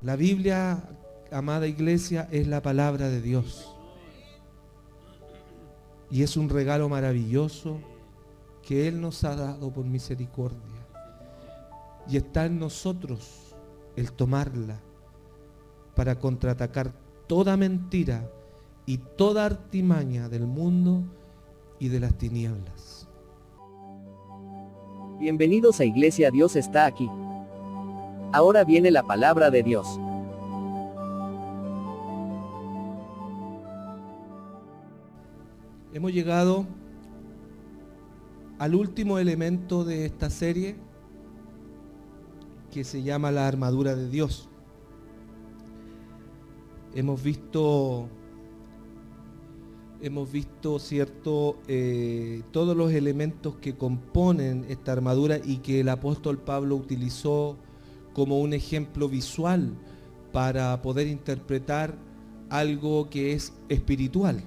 La Biblia, amada iglesia, es la palabra de Dios. Y es un regalo maravilloso que Él nos ha dado por misericordia. Y está en nosotros el tomarla para contraatacar toda mentira y toda artimaña del mundo y de las tinieblas. Bienvenidos a Iglesia, Dios está aquí. Ahora viene la palabra de Dios. Hemos llegado al último elemento de esta serie, que se llama la armadura de Dios. Hemos visto, cierto, todos los elementos que componen esta armadura y que el apóstol Pablo utilizó como un ejemplo visual para poder interpretar algo que es espiritual,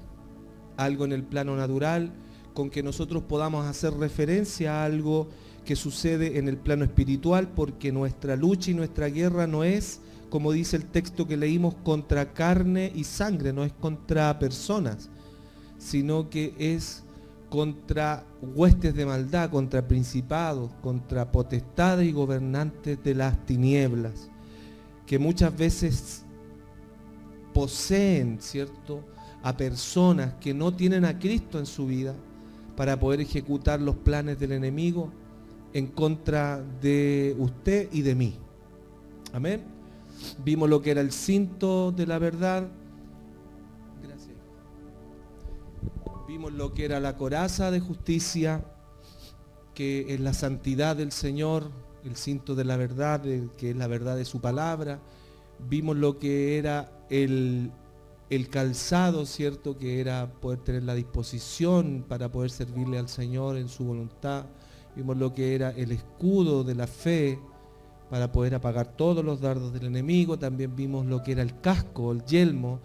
algo en el plano natural, con que nosotros podamos hacer referencia a algo que sucede en el plano espiritual, porque nuestra lucha y nuestra guerra no es, como dice el texto que leímos, contra carne y sangre, no es contra personas, sino que es contra huestes de maldad, contra principados, contra potestades y gobernantes de las tinieblas, que muchas veces poseen, ¿cierto?, a personas que no tienen a Cristo en su vida para poder ejecutar los planes del enemigo en contra de usted y de mí. Amén. Vimos lo que era el cinto de la verdad. Gracias. Vimos lo que era la coraza de justicia, que es la santidad del Señor, el cinto de la verdad, que es la verdad de su palabra. Vimos lo que era el calzado, ¿cierto?, que era poder tener la disposición para poder servirle al Señor en su voluntad. Vimos lo que era el escudo de la fe para poder apagar todos los dardos del enemigo. También vimos lo que era el casco, el yelmo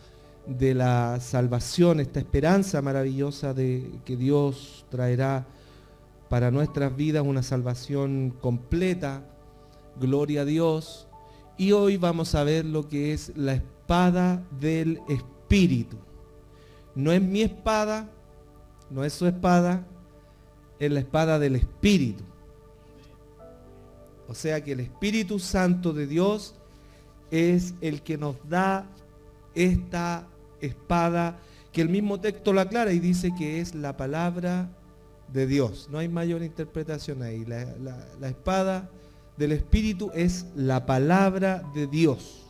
de la salvación, esta esperanza maravillosa de que Dios traerá para nuestras vidas una salvación completa. Gloria a Dios. Y hoy vamos a ver lo que es la espada del Espíritu. No es mi espada, no es su espada, es la espada del Espíritu. O sea que el Espíritu Santo de Dios es el que nos da esta espada, que el mismo texto lo aclara y dice que es la palabra de Dios. No hay mayor interpretación ahí. La espada del Espíritu es la palabra de Dios.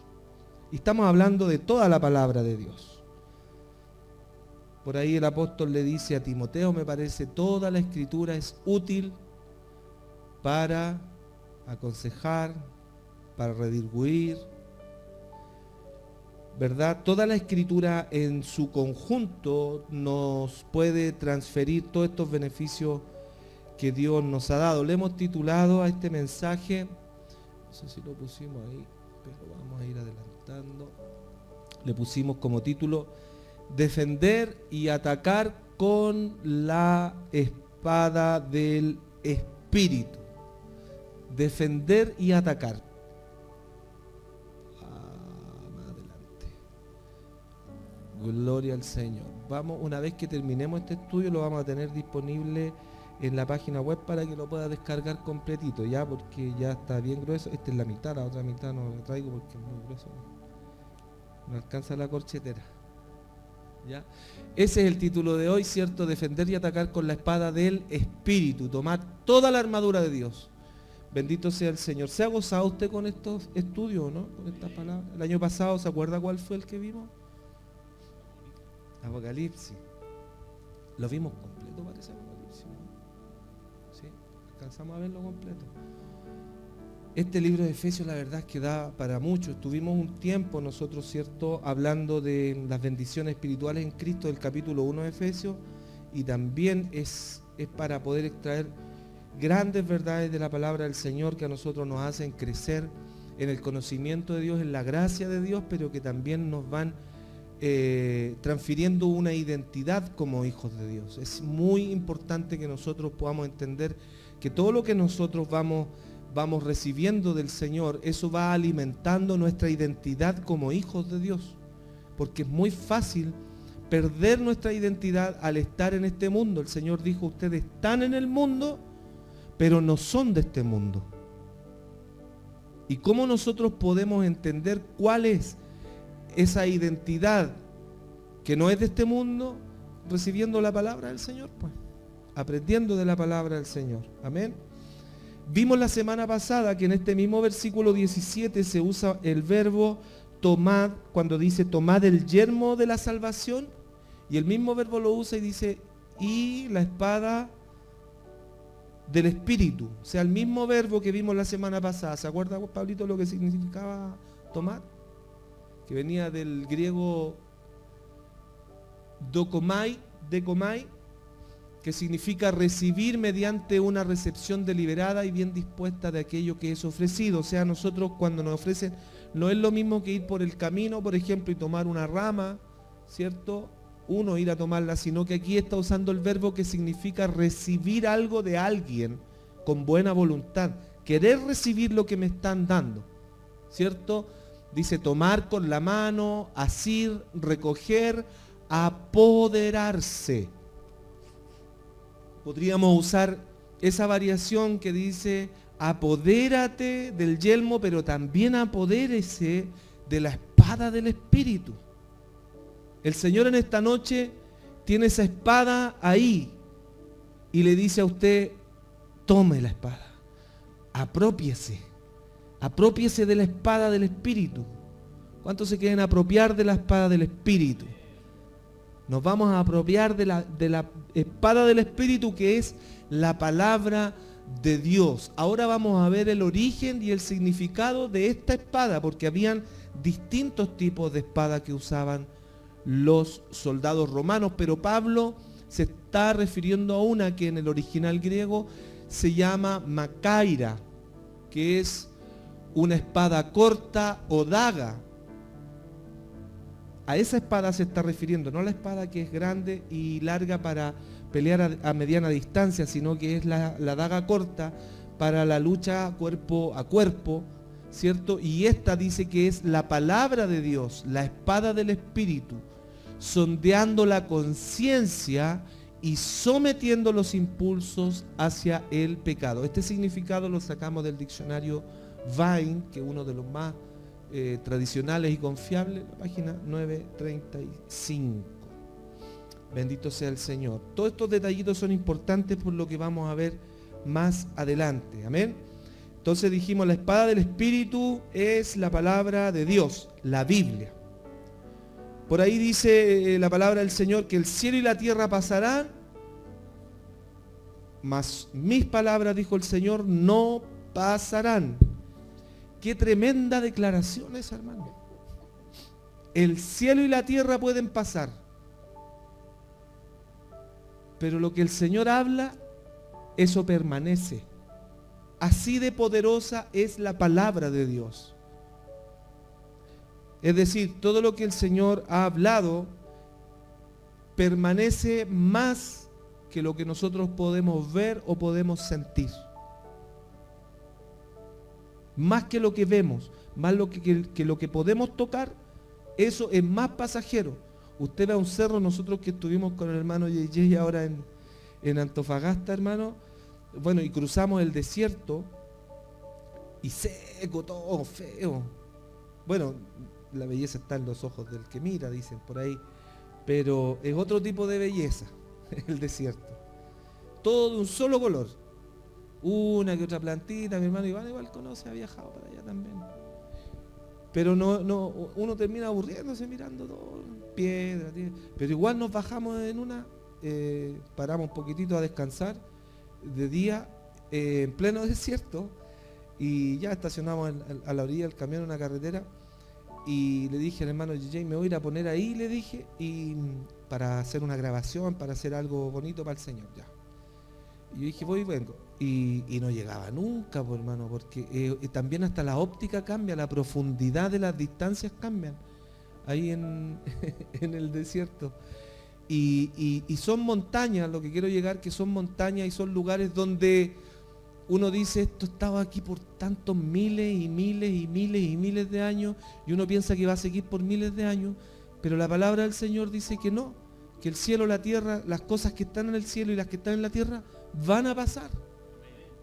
Y estamos hablando de toda la palabra de Dios. Por ahí el apóstol le dice a Timoteo, me parece, toda la escritura es útil para aconsejar, para redarguir, ¿verdad? Toda la escritura en su conjunto nos puede transferir todos estos beneficios que Dios nos ha dado. Le hemos titulado a este mensaje, no sé si lo pusimos ahí, pero vamos a ir adelantando. Le pusimos como título, defender y atacar con la espada del Espíritu. Defender y atacar. Más adelante. Gloria al Señor. Vamos, una vez que terminemos este estudio, lo vamos a tener disponible en la página web para que lo pueda descargar completito, ya, porque ya está bien grueso. Esta es la mitad, la otra mitad no la traigo porque es muy grueso. No alcanza la corchetera. ¿Ya? Ese es el título de hoy, ¿cierto? Defender y atacar con la espada del Espíritu. Tomar toda la armadura de Dios. Bendito sea el Señor. ¿Se ha gozado usted con estos estudios, no? Con estas palabras. El año pasado, ¿se acuerda cuál fue el que vimos? Apocalipsis. Lo vimos completo, parece Apocalipsis, ¿no? Sí, alcanzamos a verlo completo. Este libro de Efesios, la verdad es que da para mucho. Estuvimos un tiempo nosotros, ¿cierto?, hablando de las bendiciones espirituales en Cristo del capítulo 1 de Efesios, y también es para poder extraer grandes verdades de la palabra del Señor que a nosotros nos hacen crecer en el conocimiento de Dios, en la gracia de Dios, pero que también nos van transfiriendo una identidad como hijos de Dios. Es muy importante que nosotros podamos entender que todo lo que nosotros vamos vamos recibiendo del Señor, eso va alimentando nuestra identidad como hijos de Dios. Porque es muy fácil perder nuestra identidad al estar en este mundo. El Señor dijo, ustedes están en el mundo, pero no son de este mundo. ¿Y cómo nosotros podemos entender cuál es esa identidad que no es de este mundo? Recibiendo la palabra del Señor, pues. Aprendiendo de la palabra del Señor. Amén. Vimos la semana pasada que en este mismo versículo 17 se usa el verbo tomad, cuando dice tomad el yermo de la salvación, y el mismo verbo lo usa y dice y la espada del Espíritu. O sea, el mismo verbo que vimos la semana pasada. ¿Se acuerda, Pablito, lo que significaba tomar? Que venía del griego dokomai, que significa recibir mediante una recepción deliberada y bien dispuesta de aquello que es ofrecido. O sea, nosotros cuando nos ofrecen, no es lo mismo que ir por el camino, por ejemplo, y tomar una rama, ¿cierto? Uno ir a tomarla, sino que aquí está usando el verbo que significa recibir algo de alguien con buena voluntad, querer recibir lo que me están dando, ¿cierto? Dice tomar con la mano, asir, recoger, apoderarse. Podríamos usar esa variación que dice apodérate del yelmo, pero también apodérese de la espada del Espíritu. El Señor en esta noche tiene esa espada ahí y le dice a usted, tome la espada, apropiese de la espada del Espíritu. ¿Cuántos se quieren apropiar de la espada del Espíritu? Nos vamos a apropiar de la espada del Espíritu, que es la palabra de Dios. Ahora vamos a ver el origen y el significado de esta espada, porque habían distintos tipos de espada que usaban los soldados romanos, pero Pablo se está refiriendo a una que en el original griego se llama macaira, que es una espada corta o daga. A esa espada se está refiriendo, no a la espada que es grande y larga para pelear a mediana distancia, sino que es la daga corta para la lucha cuerpo a cuerpo, ¿cierto? Y esta dice que es la palabra de Dios, la espada del Espíritu, sondeando la conciencia y sometiendo los impulsos hacia el pecado. Este significado lo sacamos del diccionario Vine, que es uno de los más tradicionales y confiables, la página 935. Bendito sea el Señor. Todos estos detallitos son importantes por lo que vamos a ver más adelante. Amén. Entonces dijimos, la espada del Espíritu es la palabra de Dios, la Biblia. Por ahí dice la palabra del Señor que el cielo y la tierra pasarán, mas mis palabras, dijo el Señor, no pasarán. Qué tremenda declaración esa, hermano. El cielo y la tierra pueden pasar, pero lo que el Señor habla, eso permanece. Así de poderosa es la palabra de Dios. Es decir, todo lo que el Señor ha hablado permanece más que lo que nosotros podemos ver o podemos sentir. Más que lo que vemos, más que lo que podemos tocar, eso es más pasajero. Usted ve a un cerro, nosotros que estuvimos con el hermano JJ ahora en Antofagasta, hermano, bueno, y cruzamos el desierto, y seco, todo feo. Bueno, la belleza está en los ojos del que mira, dicen por ahí, pero es otro tipo de belleza, el desierto. Todo de un solo color. Una que otra plantita, mi hermano Iván igual conoce, ha viajado para allá también. Pero no, uno termina aburriéndose mirando todo, piedra, pero igual nos bajamos en una, paramos un poquitito a descansar de día, en pleno desierto, y ya estacionamos a la orilla del camión en una carretera, y le dije al hermano JJ, me voy a ir a poner ahí, le dije, y para hacer una grabación, para hacer algo bonito para el Señor, ya. Y yo dije, voy y vengo. Y no llegaba nunca, pues, hermano, porque también hasta la óptica cambia, la profundidad de las distancias cambian ahí en el desierto. Y son montañas, lo que quiero llegar, que son montañas y son lugares donde uno dice, esto estaba aquí por tantos miles y miles y miles y miles de años, y uno piensa que va a seguir por miles de años, pero la palabra del Señor dice que no, que el cielo, la tierra, las cosas que están en el cielo y las que están en la tierra van a pasar,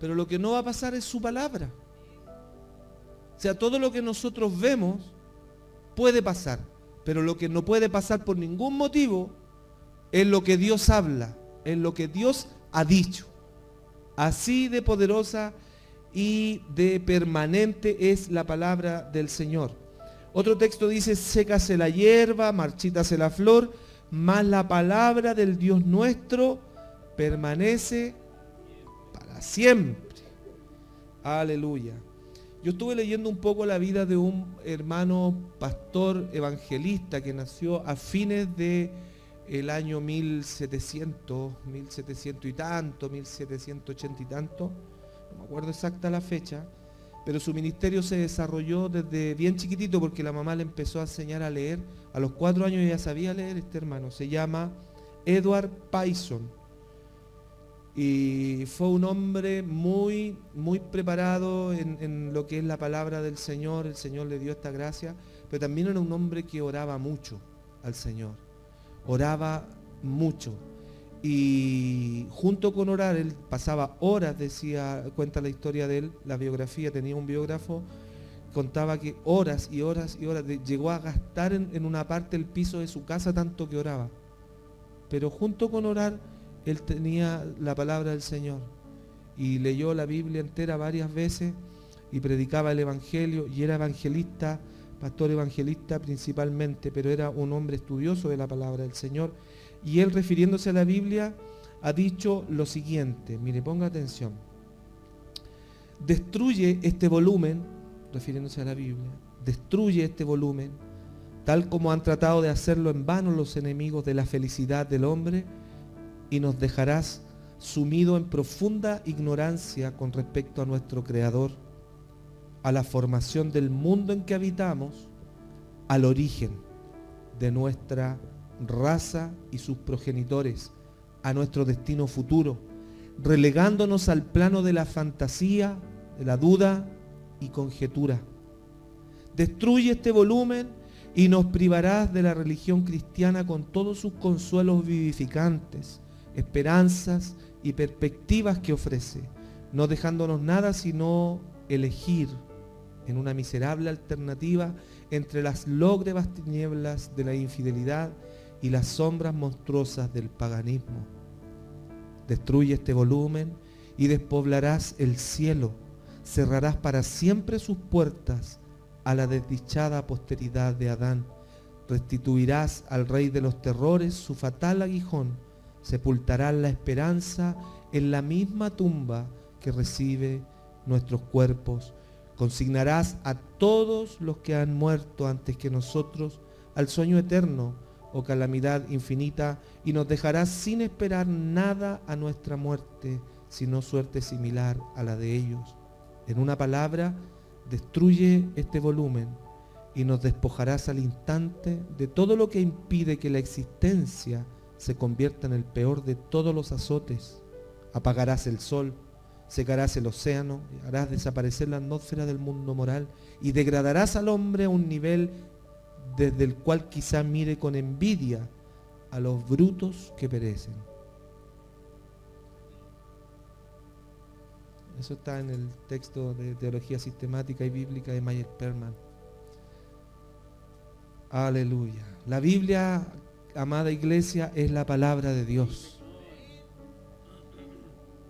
pero lo que no va a pasar es su palabra. O sea, todo lo que nosotros vemos puede pasar, pero lo que no puede pasar por ningún motivo es lo que Dios habla, es lo que Dios ha dicho. Así de poderosa y de permanente es la palabra del Señor. Otro texto dice, sécase la hierba, marchítase la flor, mas la palabra del Dios nuestro permanece para siempre. Aleluya. Yo estuve leyendo un poco la vida de un hermano pastor evangelista que nació a fines de el año 1700 y tanto, 1780 y tanto, no me acuerdo exacta la fecha, pero su ministerio se desarrolló desde bien chiquitito porque la mamá le empezó a enseñar a leer. A los 4 años ya sabía leer este hermano, se llama Edward Payson. Y fue un hombre muy preparado en lo que es la palabra del Señor. El Señor le dio esta gracia, pero también era un hombre que oraba mucho al Señor. Oraba mucho. Y junto con orar, él pasaba horas, cuenta la historia de él, la biografía, tenía un biógrafo, contaba que horas y horas y horas, llegó a gastar en una parte el piso de su casa tanto que oraba. Pero junto con orar, él tenía la palabra del Señor y leyó la Biblia entera varias veces y predicaba el Evangelio y era evangelista, pastor evangelista principalmente, pero era un hombre estudioso de la palabra del Señor. Y él, refiriéndose a la Biblia, ha dicho lo siguiente, mire, ponga atención. Destruye este volumen, refiriéndose a la Biblia, destruye este volumen, tal como han tratado de hacerlo en vano los enemigos de la felicidad del hombre, y nos dejarás sumido en profunda ignorancia con respecto a nuestro Creador, a la formación del mundo en que habitamos, al origen de nuestra raza y sus progenitores, a nuestro destino futuro, relegándonos al plano de la fantasía, de la duda y conjetura. Destruye este volumen y nos privarás de la religión cristiana con todos sus consuelos vivificantes, esperanzas y perspectivas que ofrece, no dejándonos nada sino elegir en una miserable alternativa entre las lóbregas tinieblas de la infidelidad y las sombras monstruosas del paganismo. Destruye este volumen y despoblarás el cielo, cerrarás para siempre sus puertas a la desdichada posteridad de Adán, restituirás al rey de los terrores su fatal aguijón, sepultarás la esperanza en la misma tumba que recibe nuestros cuerpos, consignarás a todos los que han muerto antes que nosotros al sueño eterno o calamidad infinita y nos dejarás sin esperar nada a nuestra muerte, sino suerte similar a la de ellos. En una palabra, destruye este volumen y nos despojarás al instante de todo lo que impide que la existencia se convierta en el peor de todos los azotes. Apagarás el sol, secarás el océano, harás desaparecer la atmósfera del mundo moral y degradarás al hombre a un nivel desde el cual quizá mire con envidia a los brutos que perecen. Eso está en el texto de Teología Sistemática y Bíblica de Meyer Perman. Aleluya. La Biblia, amada iglesia, es la palabra de Dios.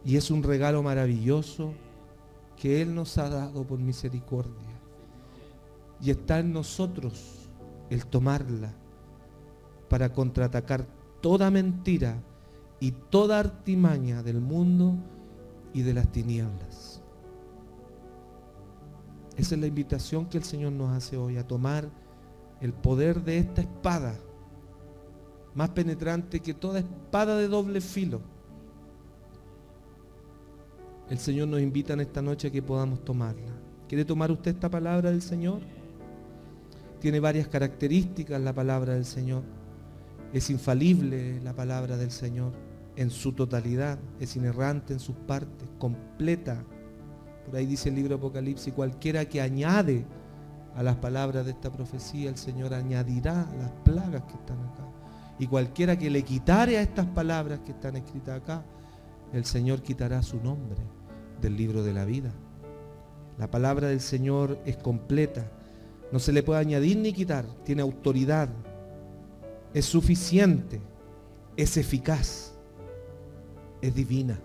Y es un regalo maravilloso que Él nos ha dado por misericordia. Y está en nosotros el tomarla para contraatacar toda mentira y toda artimaña del mundo y de las tinieblas. Esa es la invitación que el Señor nos hace hoy, a tomar el poder de esta espada, más penetrante que toda espada de doble filo. El Señor nos invita en esta noche a que podamos tomarla. ¿Quiere tomar usted esta palabra del Señor? Tiene varias características la palabra del Señor. Es infalible la palabra del Señor en su totalidad, es inerrante en sus partes, completa Por ahí dice el libro de Apocalipsis, cualquiera que añade a las palabras de esta profecía, el Señor añadirá las plagas que están acá. Y cualquiera que le quitare a estas palabras que están escritas acá, el Señor quitará su nombre del libro de la vida. La palabra del Señor es completa. No se le puede añadir ni quitar. Tiene autoridad. Es suficiente. Es eficaz. Es divina.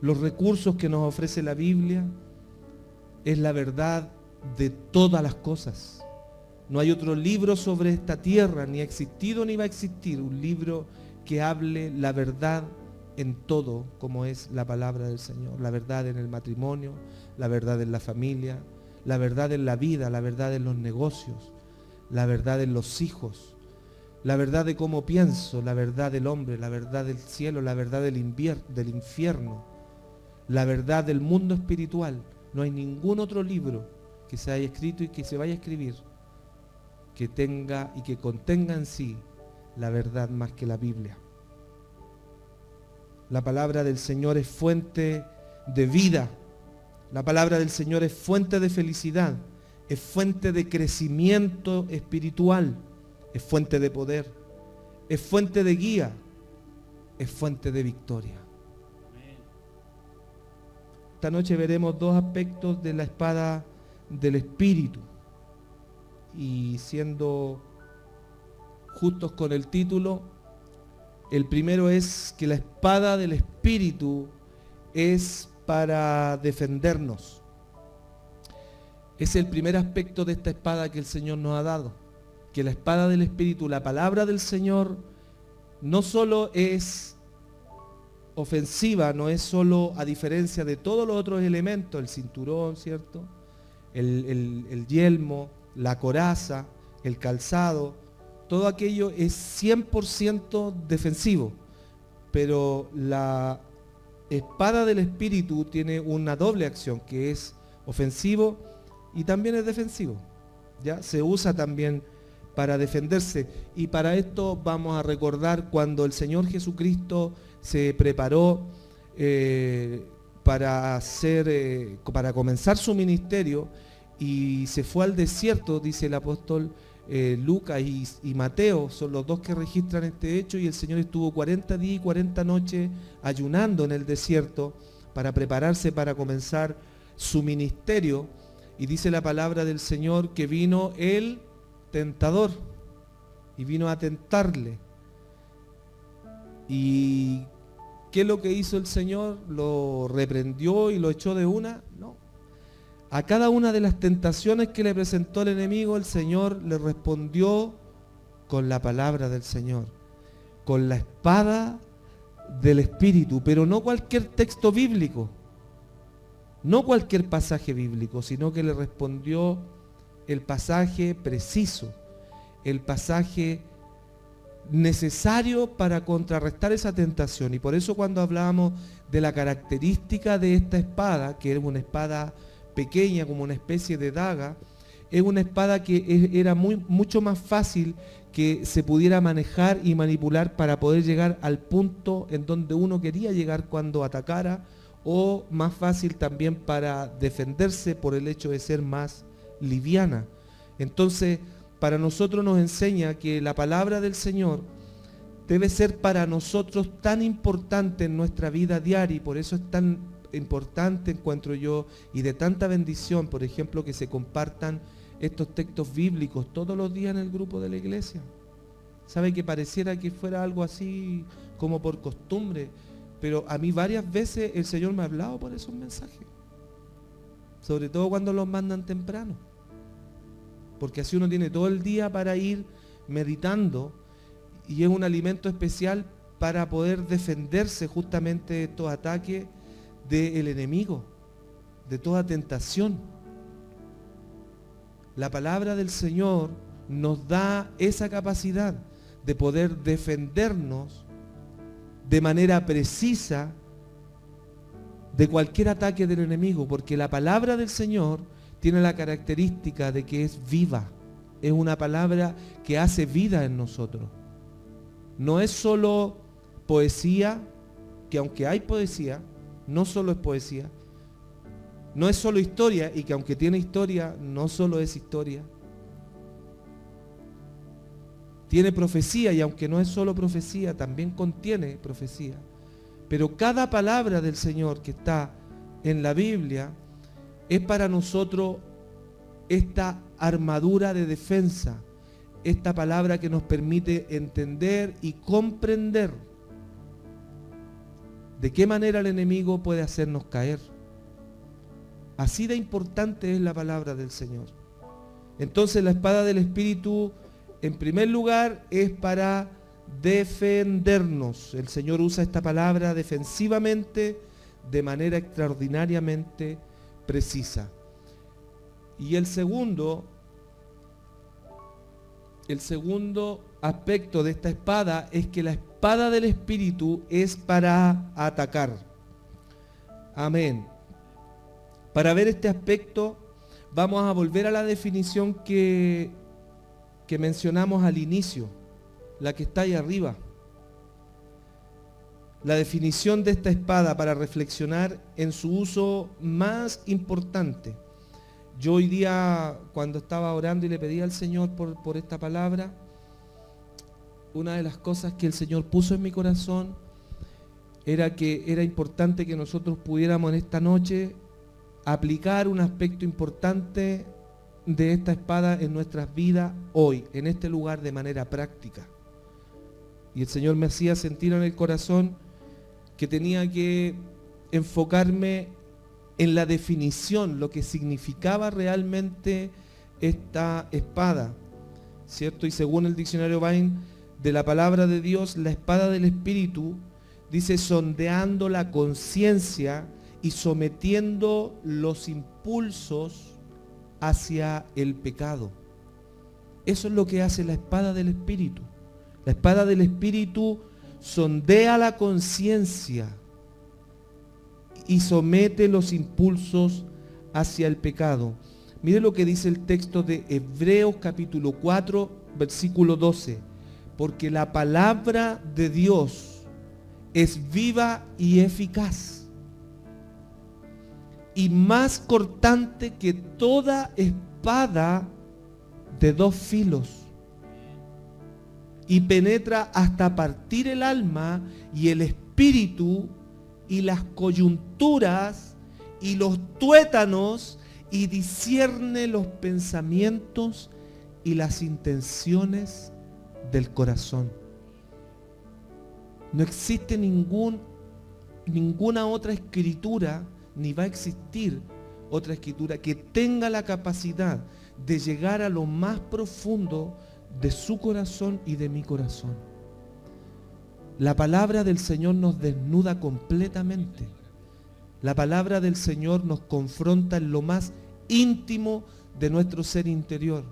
Los recursos que nos ofrece la Biblia es la verdad de todas las cosas. No hay otro libro sobre esta tierra, ni ha existido ni va a existir un libro que hable la verdad en todo, como es la palabra del Señor. La verdad en el matrimonio, la verdad en la familia, la verdad en la vida, la verdad en los negocios, la verdad en los hijos, la verdad de cómo pienso, la verdad del hombre, la verdad del cielo, la verdad del infierno, la verdad del mundo espiritual. No hay ningún otro libro que se haya escrito y que se vaya a escribir que tenga y que contenga en sí la verdad más que la Biblia. La palabra del Señor es fuente de vida. La palabra del Señor es fuente de felicidad. Es fuente de crecimiento espiritual. Es fuente de poder. Es fuente de guía. Es fuente de victoria. Esta noche veremos dos aspectos de la espada del Espíritu. Y siendo justos con el título, el primero es que la espada del Espíritu es para defendernos. Es el primer aspecto de esta espada que el Señor nos ha dado. Que la espada del Espíritu, la palabra del Señor, no solo es ofensiva, no es solo a diferencia de todos los otros elementos, el cinturón, ¿cierto? El yelmo, la coraza, el calzado, todo aquello es 100% defensivo, pero la espada del Espíritu tiene una doble acción, que es ofensivo y también es defensivo, ¿ya? Se usa también para defenderse, y para esto vamos a recordar cuando el Señor Jesucristo se preparó para comenzar su ministerio y se fue al desierto, dice el apóstol Lucas y Mateo, son los dos que registran este hecho, y el Señor estuvo 40 días y 40 noches ayunando en el desierto para prepararse para comenzar su ministerio, y dice la palabra del Señor que vino el tentador y vino a tentarle. ¿Y qué es lo que hizo el Señor? ¿Lo reprendió y lo echó de una? No. A cada una de las tentaciones que le presentó el enemigo, el Señor le respondió con la palabra del Señor, con la espada del Espíritu, pero no cualquier texto bíblico, no cualquier pasaje bíblico, sino que le respondió el pasaje preciso, el pasaje necesario para contrarrestar esa tentación. Y por eso cuando hablábamos de la característica de esta espada, que es una espada pequeña, como una especie de daga, es una espada que era mucho más fácil que se pudiera manejar y manipular para poder llegar al punto en donde uno quería llegar cuando atacara, o más fácil también para defenderse por el hecho de ser más liviana. Entonces, para nosotros nos enseña que la palabra del Señor debe ser para nosotros tan importante en nuestra vida diaria, y por eso es tan importante, encuentro yo, y de tanta bendición, por ejemplo, que se compartan estos textos bíblicos todos los días en el grupo de la iglesia. Sabe que pareciera que fuera algo así como por costumbre, pero a mí varias veces el Señor me ha hablado por esos mensajes, sobre todo cuando los mandan temprano, porque así uno tiene todo el día para ir meditando, y es un alimento especial para poder defenderse justamente de estos ataques del enemigo, de toda tentación. La palabra del Señor nos da esa capacidad de poder defendernos de manera precisa de cualquier ataque del enemigo, porque la palabra del Señor tiene la característica de que es viva, es una palabra que hace vida en nosotros. No es solo poesía, que aunque hay poesía, no solo es poesía, no es solo historia, y que aunque tiene historia, no solo es historia. Tiene profecía, y aunque no es solo profecía, también contiene profecía. Pero cada palabra del Señor que está en la Biblia es para nosotros esta armadura de defensa, esta palabra que nos permite entender y comprender de qué manera el enemigo puede hacernos caer. Así de importante es la palabra del Señor. Entonces la espada del Espíritu, en primer lugar, es para defendernos. El Señor usa esta palabra defensivamente de manera extraordinariamente precisa. Y el segundo aspecto de esta espada es que la espada del Espíritu es para atacar. Amén. Para ver este aspecto, vamos a volver a la definición que mencionamos al inicio, la que está ahí arriba. La definición de esta espada para reflexionar en su uso más importante. Yo hoy día, cuando estaba orando y le pedí al Señor por esta palabra, una de las cosas que el Señor puso en mi corazón era que era importante que nosotros pudiéramos en esta noche aplicar un aspecto importante de esta espada en nuestras vidas hoy, en este lugar, de manera práctica. Y el Señor me hacía sentir en el corazón que tenía que enfocarme en la definición, lo que significaba realmente esta espada, ¿cierto? Y según el diccionario Vine de la palabra de Dios, la espada del Espíritu dice sondeando la conciencia y sometiendo los impulsos hacia el pecado. Eso es lo que hace la espada del Espíritu. La espada del Espíritu sondea la conciencia y somete los impulsos hacia el pecado. Mire lo que dice el texto de Hebreos capítulo 4, versículo 12. Porque la palabra de Dios es viva y eficaz, y más cortante que toda espada de dos filos, y penetra hasta partir el alma y el espíritu y las coyunturas y los tuétanos, y discierne los pensamientos y las intenciones del corazón. No existe ninguna otra escritura, ni va a existir otra escritura que tenga la capacidad de llegar a lo más profundo de su corazón y de mi corazón. La palabra del Señor nos desnuda completamente. La palabra del Señor nos confronta en lo más íntimo de nuestro ser interior.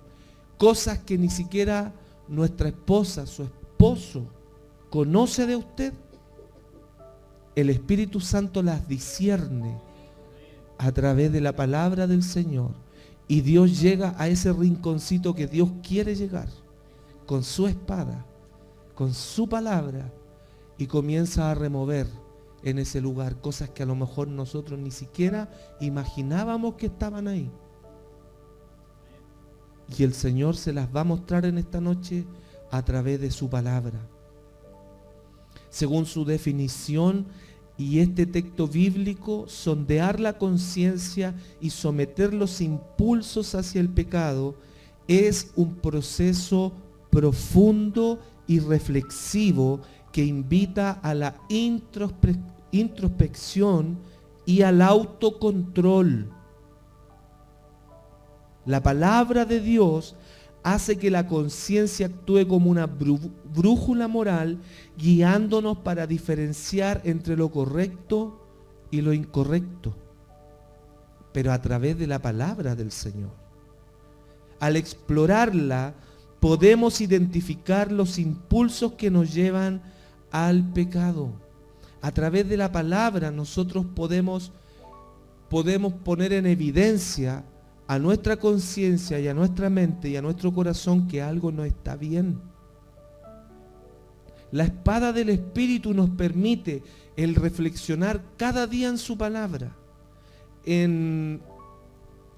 Cosas que ni siquiera nuestra esposa, su esposo, conoce de usted. El Espíritu Santo las discierne a través de la palabra del Señor. Y Dios llega a ese rinconcito que Dios quiere llegar, con su espada, con su palabra, y comienza a remover en ese lugar cosas que a lo mejor nosotros ni siquiera imaginábamos que estaban ahí. Y el Señor se las va a mostrar en esta noche a través de su palabra. Según su definición y este texto bíblico, sondear la conciencia y someter los impulsos hacia el pecado es un proceso profundo y reflexivo que invita a la introspección y al autocontrol. La palabra de Dios hace que la conciencia actúe como una brújula moral, guiándonos para diferenciar entre lo correcto y lo incorrecto, pero a través de la palabra del Señor. Al explorarla, podemos identificar los impulsos que nos llevan al pecado. A través de la palabra nosotros podemos poner en evidencia a nuestra conciencia y a nuestra mente y a nuestro corazón que algo no está bien. La espada del Espíritu nos permite el reflexionar cada día en su palabra, en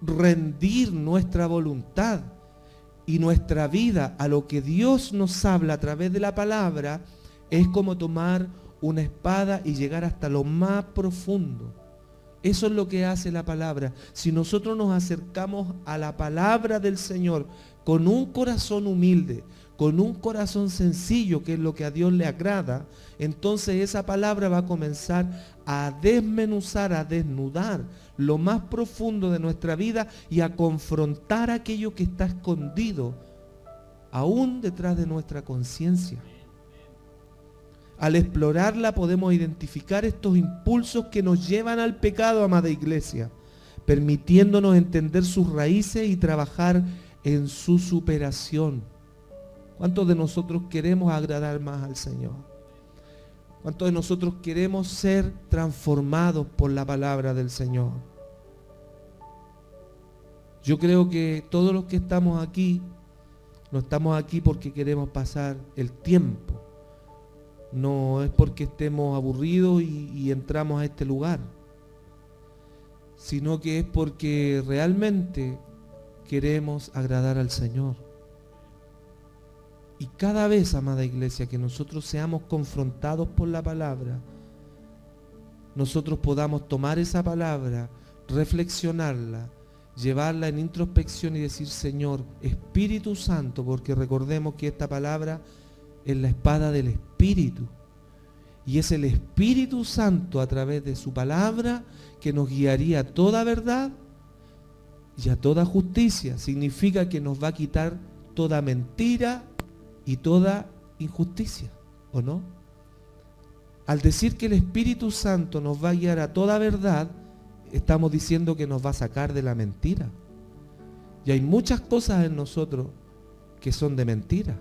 rendir nuestra voluntad y nuestra vida a lo que Dios nos habla a través de la palabra. Es como tomar una espada y llegar hasta lo más profundo. Eso es lo que hace la palabra. Si nosotros nos acercamos a la palabra del Señor con un corazón humilde, con un corazón sencillo, que es lo que a Dios le agrada, entonces esa palabra va a comenzar a desmenuzar, a desnudar lo más profundo de nuestra vida y a confrontar aquello que está escondido aún detrás de nuestra conciencia. Al explorarla podemos identificar estos impulsos que nos llevan al pecado, amada iglesia, permitiéndonos entender sus raíces y trabajar en su superación. ¿Cuántos de nosotros queremos agradar más al Señor? ¿Cuántos de nosotros queremos ser transformados por la palabra del Señor? Yo creo que todos los que estamos aquí, no estamos aquí porque queremos pasar el tiempo. No es porque estemos aburridos y entramos a este lugar, sino que es porque realmente queremos agradar al Señor. Y cada vez, amada iglesia, que nosotros seamos confrontados por la palabra, nosotros podamos tomar esa palabra, reflexionarla, llevarla en introspección y decir: Señor, Espíritu Santo, porque recordemos que esta palabra es la espada del Espíritu. Y es el Espíritu Santo a través de su palabra que nos guiaría a toda verdad y a toda justicia. Significa que nos va a quitar toda mentira y toda injusticia, ¿o no? Al decir que el Espíritu Santo nos va a guiar a toda verdad, estamos diciendo que nos va a sacar de la mentira. Y hay muchas cosas en nosotros que son de mentira.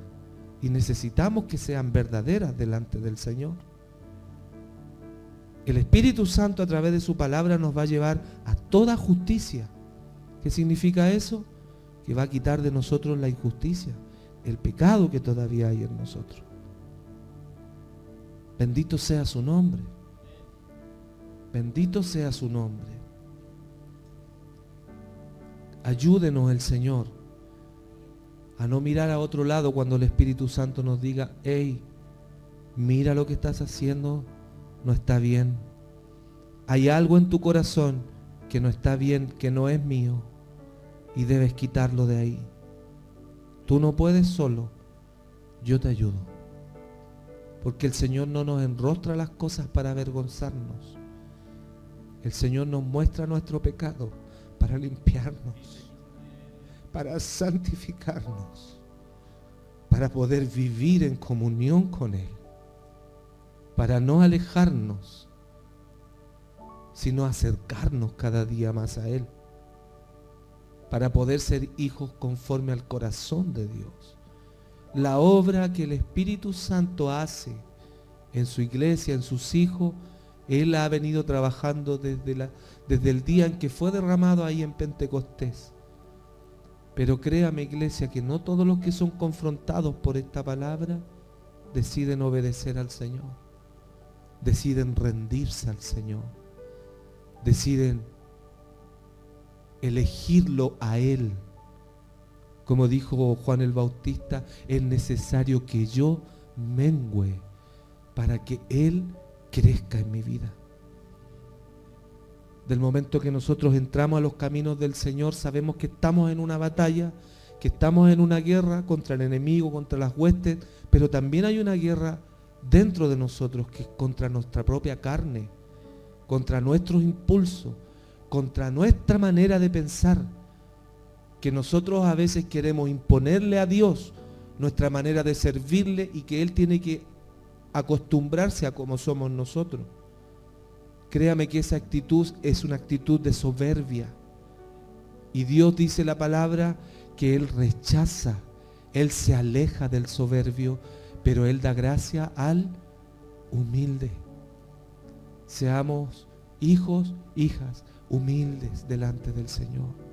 Y necesitamos que sean verdaderas delante del Señor. El Espíritu Santo a través de su palabra nos va a llevar a toda justicia. ¿Qué significa eso? Que va a quitar de nosotros la injusticia, el pecado que todavía hay en nosotros. Bendito sea su nombre. Bendito sea su nombre. Ayúdenos el Señor a no mirar a otro lado cuando el Espíritu Santo nos diga: hey, mira lo que estás haciendo, no está bien. Hay algo en tu corazón que no está bien, que no es mío, y debes quitarlo de ahí. Tú no puedes solo, yo te ayudo. Porque el Señor no nos enrostra las cosas para avergonzarnos. El Señor nos muestra nuestro pecado para limpiarnos, para santificarnos, para poder vivir en comunión con Él, para no alejarnos, sino acercarnos cada día más a Él, para poder ser hijos conforme al corazón de Dios. La obra que el Espíritu Santo hace en su iglesia, en sus hijos, Él ha venido trabajando desde el día en que fue derramado ahí en Pentecostés. Pero créame, iglesia, que no todos los que son confrontados por esta palabra deciden obedecer al Señor, deciden rendirse al Señor, deciden elegirlo a Él. Como dijo Juan el Bautista: es necesario que yo mengüe para que Él crezca en mi vida. Del momento que nosotros entramos a los caminos del Señor, sabemos que estamos en una batalla, que estamos en una guerra contra el enemigo, contra las huestes, pero también hay una guerra dentro de nosotros que es contra nuestra propia carne, contra nuestros impulsos, contra nuestra manera de pensar, que nosotros a veces queremos imponerle a Dios nuestra manera de servirle y que Él tiene que acostumbrarse a como somos nosotros. Créame que esa actitud es una actitud de soberbia. Y Dios dice la palabra que Él rechaza, Él se aleja del soberbio, pero Él da gracia al humilde. Seamos hijos, hijas, humildes delante del Señor.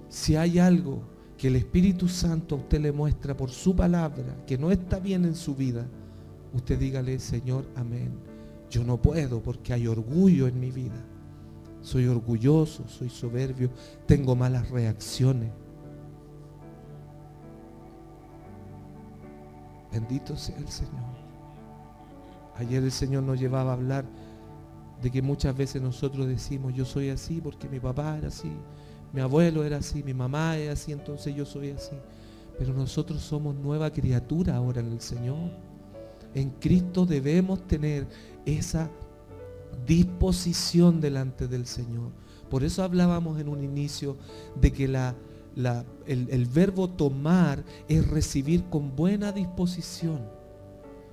Si hay algo que el Espíritu Santo a usted le muestra por su palabra que no está bien en su vida, usted dígale: Señor, amén. Yo no puedo porque hay orgullo en mi vida. Soy orgulloso, soy soberbio, tengo malas reacciones. Bendito sea el Señor. Ayer el Señor nos llevaba a hablar de que muchas veces nosotros decimos: yo soy así porque mi papá era así, mi abuelo era así, mi mamá es así, entonces yo soy así. Pero nosotros somos nueva criatura ahora en el Señor. En Cristo debemos tener esa disposición delante del Señor. Por eso hablábamos en un inicio de que el verbo tomar es recibir con buena disposición.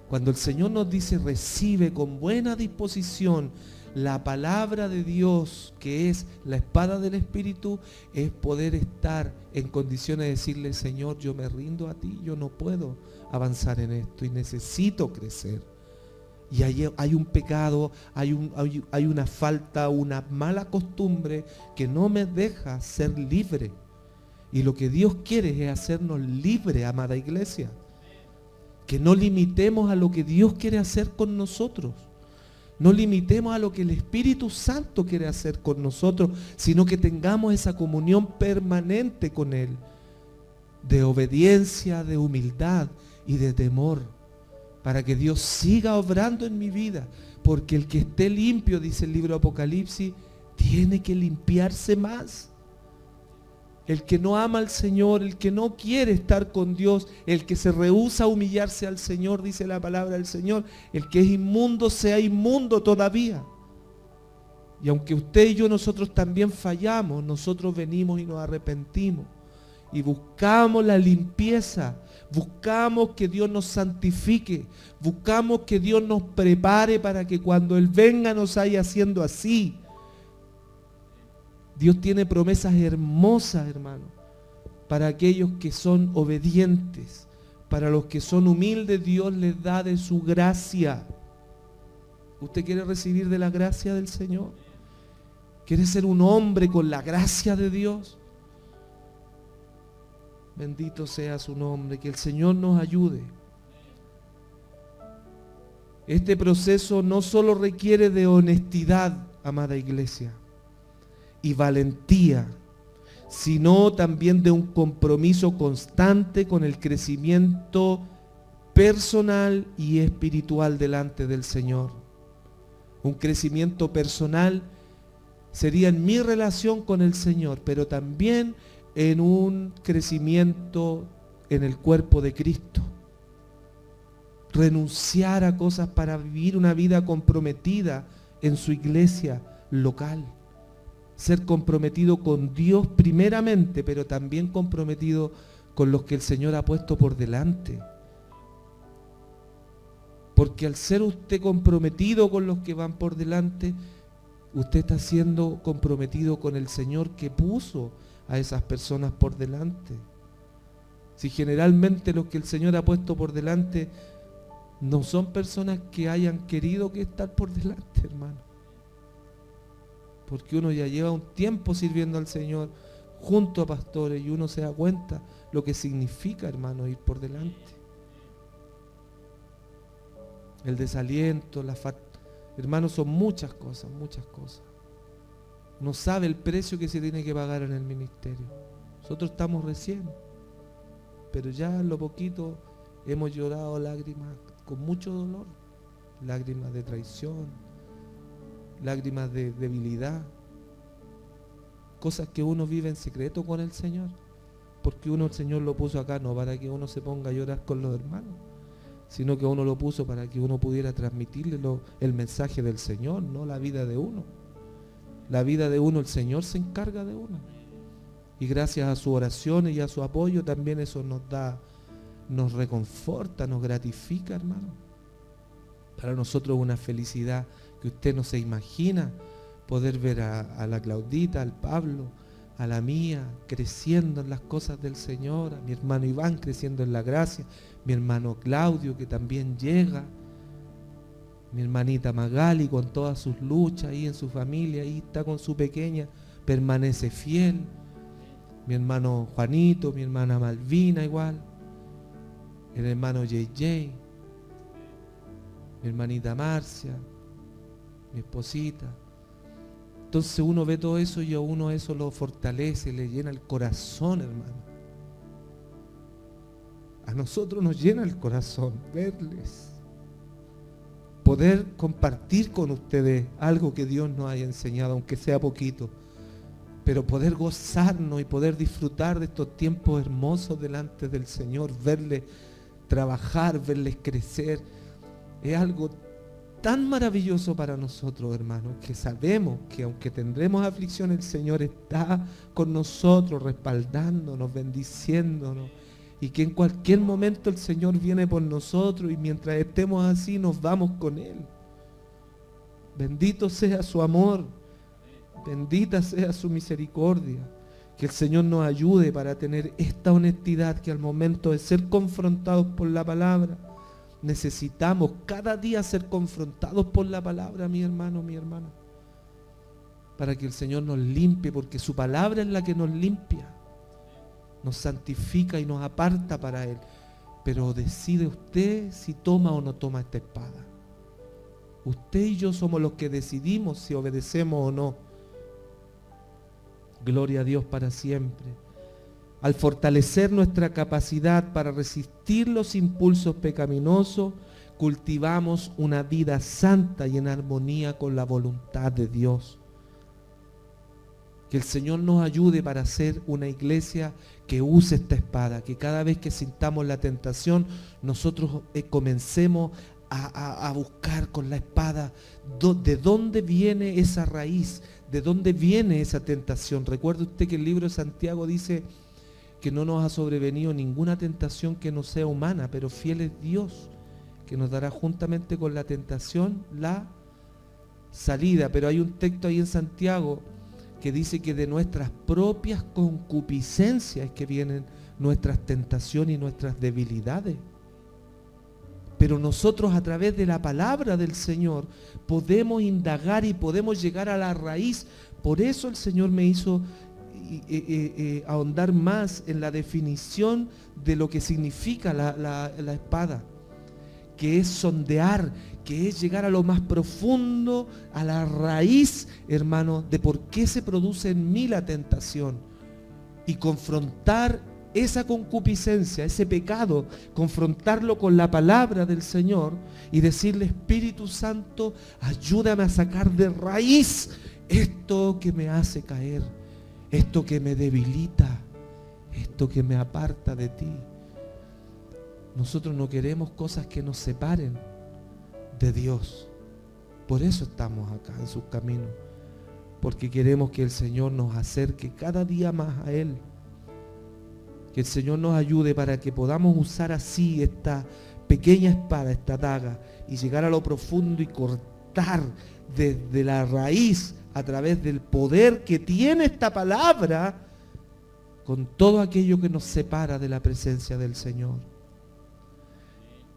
Cuando el Señor nos dice recibe con buena disposición la palabra de Dios, que es la espada del Espíritu, es poder estar en condiciones de decirle: Señor, yo me rindo a ti, yo no puedo avanzar en esto y necesito crecer. Y hay un pecado, hay una falta, una mala costumbre que no me deja ser libre. Y lo que Dios quiere es hacernos libres, amada iglesia. Que no limitemos a lo que Dios quiere hacer con nosotros. No limitemos a lo que el Espíritu Santo quiere hacer con nosotros, sino que tengamos esa comunión permanente con Él, de obediencia, de humildad y de temor, para que Dios siga obrando en mi vida. Porque el que esté limpio, dice el libro de Apocalipsis, tiene que limpiarse más. El que no ama al Señor, el que no quiere estar con Dios, el que se rehúsa a humillarse al Señor, dice la palabra del Señor, el que es inmundo sea inmundo todavía. Y aunque usted y yo, nosotros también fallamos, nosotros venimos y nos arrepentimos y buscamos la limpieza, buscamos que Dios nos santifique, buscamos que Dios nos prepare para que cuando Él venga nos haya siendo así. Dios tiene promesas hermosas, hermano, para aquellos que son obedientes, para los que son humildes. Dios les da de su gracia. ¿Usted quiere recibir de la gracia del Señor? ¿Quiere ser un hombre con la gracia de Dios? Bendito sea su nombre, que el Señor nos ayude. Este proceso no solo requiere de honestidad, amada iglesia, y valentía, sino también de un compromiso constante con el crecimiento personal y espiritual delante del Señor. Un crecimiento personal sería en mi relación con el Señor, pero también en un crecimiento en el cuerpo de Cristo. Renunciar a cosas para vivir una vida comprometida en su iglesia local. Ser comprometido con Dios primeramente, pero también comprometido con los que el Señor ha puesto por delante. Porque al ser usted comprometido con los que van por delante, usted está siendo comprometido con el Señor que puso a esas personas por delante. Si generalmente los que el Señor ha puesto por delante no son personas que hayan querido que estar por delante, hermano. Porque uno ya lleva un tiempo sirviendo al Señor junto a pastores y uno se da cuenta lo que significa, hermano, ir por delante. El desaliento, hermano, son muchas cosas, muchas cosas. No sabe el precio que se tiene que pagar en el ministerio. Nosotros estamos recién, pero ya en lo poquito hemos llorado lágrimas con mucho dolor, lágrimas de traición, lágrimas de debilidad, cosas que uno vive en secreto con el Señor, porque el Señor lo puso acá no para que uno se ponga a llorar con los hermanos, sino que uno lo puso para que uno pudiera transmitirle el mensaje del Señor, no la vida de uno. La vida de uno, el Señor se encarga de uno. Y gracias a sus oraciones y a su apoyo también eso nos reconforta, nos gratifica, hermano. Para nosotros es una felicidad que usted no se imagina, poder ver a la Claudita, al Pablo, a la mía, creciendo en las cosas del Señor, a mi hermano Iván creciendo en la gracia, mi hermano Claudio que también llega, mi hermanita Magali con todas sus luchas ahí en su familia, ahí está con su pequeña, permanece fiel, mi hermano Juanito, mi hermana Malvina igual, el hermano JJ, mi hermanita Marcia, mi esposita. Entonces uno ve todo eso y a uno eso lo fortalece, le llena el corazón, hermano. A nosotros nos llena el corazón verles, poder compartir con ustedes algo que Dios nos haya enseñado, aunque sea poquito, pero poder gozarnos y poder disfrutar de estos tiempos hermosos delante del Señor, verles trabajar, verles crecer, es algo tan maravilloso para nosotros, hermanos, que sabemos que aunque tendremos aflicción, el Señor está con nosotros, respaldándonos, bendiciéndonos, y que en cualquier momento el Señor viene por nosotros y mientras estemos así nos vamos con Él. Bendito sea su amor, bendita sea su misericordia. Que el Señor nos ayude para tener esta honestidad que al momento de ser confrontados por la palabra, necesitamos cada día ser confrontados por la palabra, mi hermano, mi hermana, para que el Señor nos limpie, porque su palabra es la que nos limpia, nos santifica y nos aparta para Él. Pero decide usted si toma o no toma esta espada. Usted y yo somos los que decidimos si obedecemos o no. Gloria a Dios para siempre. Al fortalecer nuestra capacidad para resistir los impulsos pecaminosos, cultivamos una vida santa y en armonía con la voluntad de Dios. Que el Señor nos ayude para ser una iglesia que use esta espada, que cada vez que sintamos la tentación, nosotros comencemos a buscar con la espada de dónde viene esa raíz, de dónde viene esa tentación. Recuerde usted que el libro de Santiago dice que no nos ha sobrevenido ninguna tentación que no sea humana, pero fiel es Dios, que nos dará juntamente con la tentación la salida. Pero hay un texto ahí en Santiago que dice que de nuestras propias concupiscencias es que vienen nuestras tentaciones y nuestras debilidades. Pero nosotros a través de la palabra del Señor podemos indagar y podemos llegar a la raíz. Por eso el Señor me hizo ahondar más en la definición de lo que significa la espada, que es sondear, que es llegar a lo más profundo, a la raíz, hermano, de por qué se produce en mí la tentación y confrontar esa concupiscencia, ese pecado, confrontarlo con la palabra del Señor y decirle: Espíritu Santo, ayúdame a sacar de raíz esto que me hace caer, esto que me debilita, esto que me aparta de ti. Nosotros no queremos cosas que nos separen de Dios. Por eso estamos acá en sus caminos, porque queremos que el Señor nos acerque cada día más a Él. Que el Señor nos ayude para que podamos usar así esta pequeña espada, esta daga, y llegar a lo profundo y cortar desde la raíz, a través del poder que tiene esta palabra, con todo aquello que nos separa de la presencia del Señor.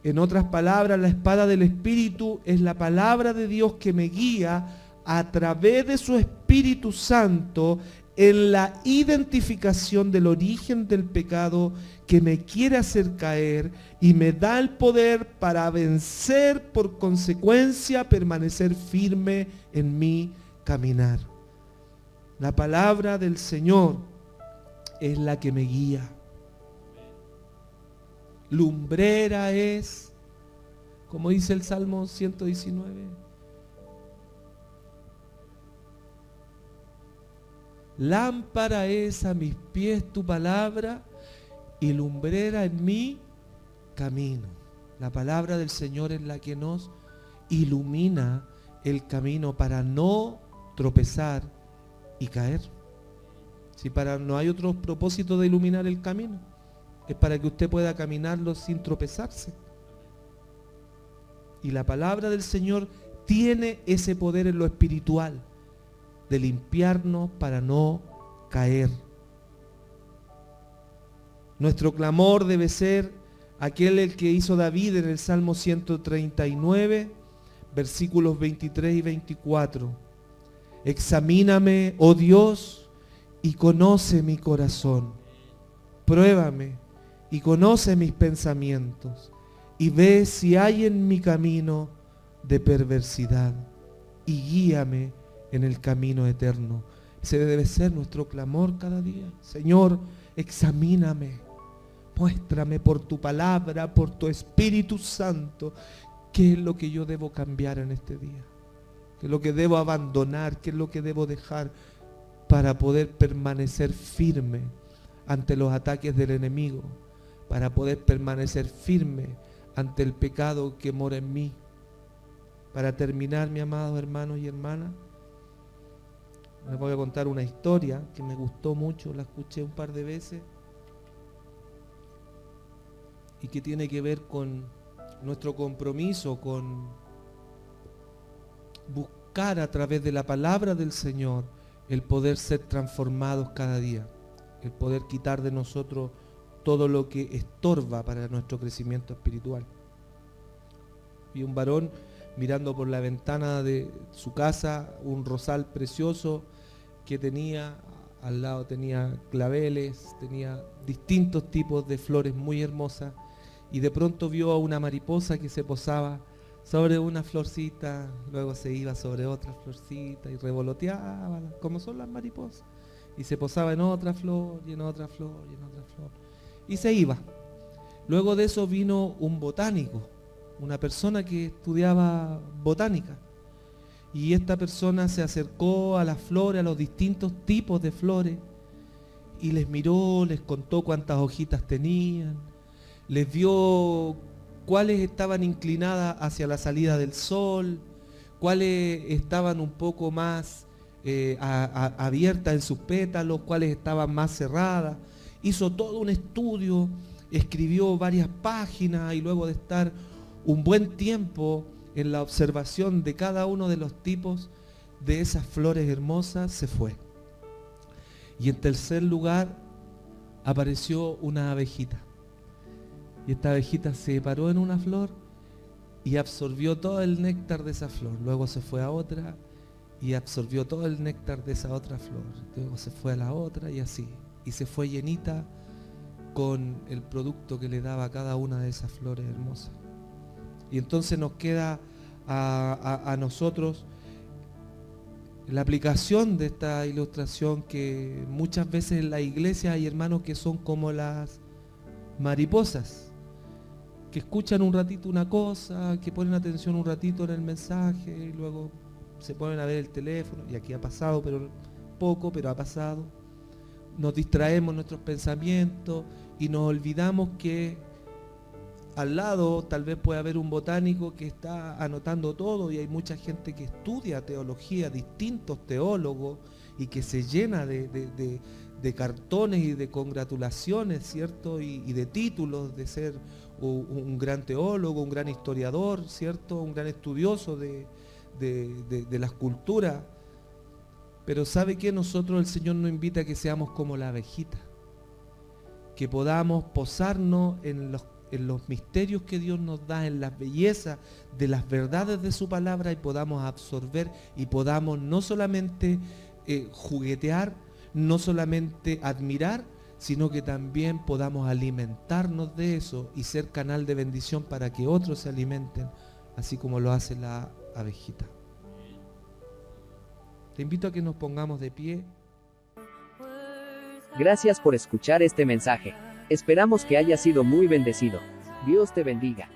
En otras palabras, la espada del Espíritu es la palabra de Dios que me guía a través de su Espíritu Santo en la identificación del origen del pecado que me quiere hacer caer y me da el poder para vencer, por consecuencia, permanecer firme en mi caminar. La palabra del Señor es la que me guía. Lumbrera es, como dice el Salmo 119, lámpara es a mis pies tu palabra y lumbrera en mi camino. La palabra del Señor es la que nos ilumina el camino para no tropezar y caer. Si no hay otro propósito de iluminar el camino, es para que usted pueda caminarlo sin tropezarse. Y la palabra del Señor tiene ese poder en lo espiritual, de limpiarnos para no caer. Nuestro clamor debe ser aquel el que hizo David en el Salmo 139, versículos 23 y 24. Examíname, oh Dios, y conoce mi corazón. Pruébame y conoce mis pensamientos, y ve si hay en mi camino de perversidad y guíame en el camino eterno. Ese debe ser nuestro clamor cada día. Señor, examíname, muéstrame por tu palabra, por tu Espíritu Santo, qué es lo que yo debo cambiar en este día, qué es lo que debo abandonar, qué es lo que debo dejar para poder permanecer firme ante los ataques del enemigo, para poder permanecer firme ante el pecado que mora en mí. Para terminar, mis amados hermanos y hermanas, les voy a contar una historia que me gustó mucho, la escuché un par de veces y que tiene que ver con nuestro compromiso, con buscar a través de la palabra del Señor el poder ser transformados cada día, el poder quitar de nosotros todo lo que estorba para nuestro crecimiento espiritual. Vi un varón mirando por la ventana de su casa un rosal precioso que tenía, al lado tenía claveles, tenía distintos tipos de flores muy hermosas, y de pronto vio a una mariposa que se posaba sobre una florcita, luego se iba sobre otra florcita y revoloteaba, como son las mariposas, y se posaba en otra flor, y en otra flor, y en otra flor, y se iba. Luego de eso vino un botánico, una persona que estudiaba botánica, y esta persona se acercó a las flores, a los distintos tipos de flores, y les miró, les contó cuántas hojitas tenían, les vio cuáles estaban inclinadas hacia la salida del sol, cuáles estaban un poco más abiertas en sus pétalos, cuáles estaban más cerradas. Hizo todo un estudio, escribió varias páginas y luego de estar un buen tiempo en la observación de cada uno de los tipos de esas flores hermosas, se fue. Y en tercer lugar apareció una abejita. Y esta abejita se paró en una flor y absorbió todo el néctar de esa flor. Luego se fue a otra y absorbió todo el néctar de esa otra flor. Luego se fue a la otra y así. Y se fue llenita con el producto que le daba a cada una de esas flores hermosas. Y entonces nos queda a nosotros la aplicación de esta ilustración, que muchas veces en la iglesia hay hermanos que son como las mariposas, que escuchan un ratito una cosa, que ponen atención un ratito en el mensaje y luego se ponen a ver el teléfono, y aquí ha pasado, pero poco, pero ha pasado. Nos distraemos nuestros pensamientos y nos olvidamos que al lado tal vez puede haber un botánico que está anotando todo, y hay mucha gente que estudia teología, distintos teólogos, y que se llena de cartones y de congratulaciones, ¿cierto? Y de títulos de ser un gran teólogo, un gran historiador, ¿cierto? Un gran estudioso de las culturas. Pero ¿sabe qué? Nosotros, el Señor nos invita a que seamos como la abejita, que podamos posarnos en los misterios que Dios nos da, en las bellezas de las verdades de su palabra, y podamos absorber y podamos no solamente juguetear, no solamente admirar, sino que también podamos alimentarnos de eso y ser canal de bendición para que otros se alimenten, así como lo hace la abejita. Te invito a que nos pongamos de pie. Gracias por escuchar este mensaje. Esperamos que haya sido muy bendecido. Dios te bendiga.